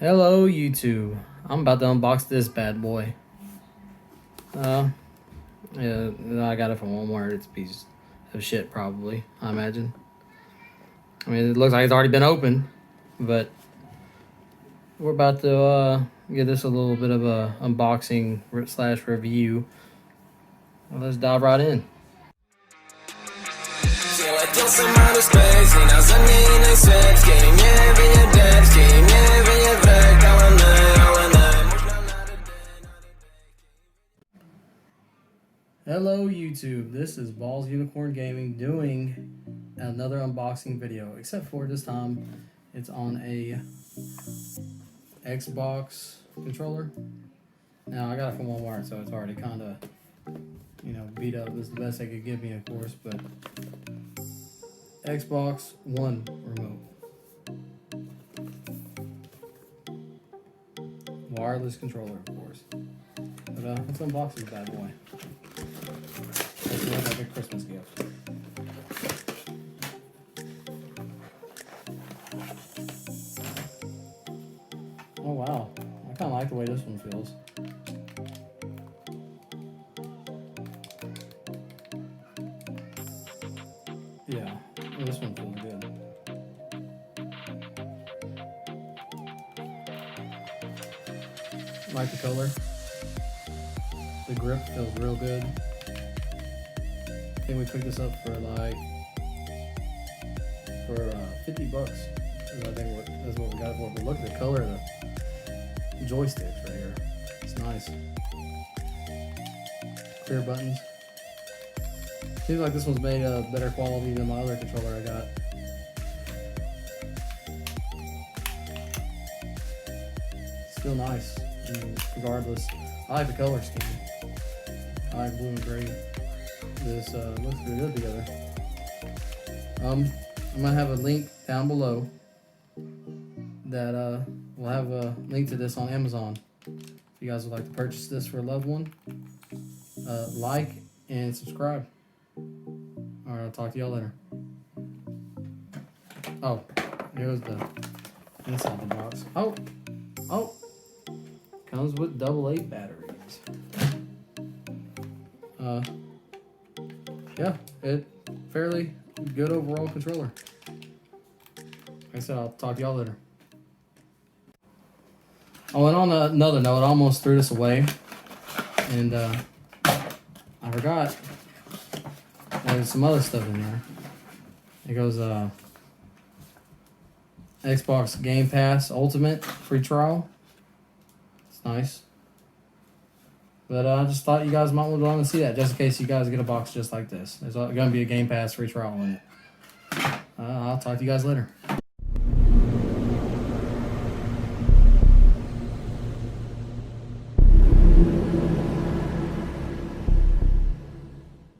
Hello YouTube. I'm about to unbox this bad boy. Yeah, I got it from Walmart. It's a piece of shit probably, I imagine. I mean, it looks like it's already been opened, but we're about to give this a little bit of a unboxing slash review. Well, let's dive right in. Hello YouTube, this is Balls Unicorn Gaming doing another unboxing video, except for this time it's on a Xbox controller. Now I got it from Walmart, so it's already kind of, beat up. This is the best they could give me, of course, but Xbox One remote. Wireless controller, of course. But let's unbox this bad boy. It's like a Christmas gift. Oh wow, I kind of like the way this one feels. Yeah, this one feels good. Like the color. The grip feels real good. I think we picked this up for like 50 bucks. I think that's what we got it for. But look at the color of the joysticks right here. It's nice. Clear buttons. Seems like this one's made of better quality than my other controller I got. Still nice, regardless. I like the color scheme. I like blue and gray. This looks pretty good together. I'm gonna have a link down below that will have a link to this on Amazon. If you guys would like to purchase this for a loved one, like and subscribe. Alright, I'll talk to y'all later. Oh, here's the inside the box. Oh, comes with AA batteries. Yeah, fairly good overall controller. Like I said, I'll talk to y'all later. Oh, and on another note, I almost threw this away, and I forgot there's some other stuff in there. It goes Xbox Game Pass Ultimate free trial. It's nice. But I just thought you guys might want to see that, just in case you guys get a box just like this. There's going to be a Game Pass free trial in it. I'll talk to you guys later.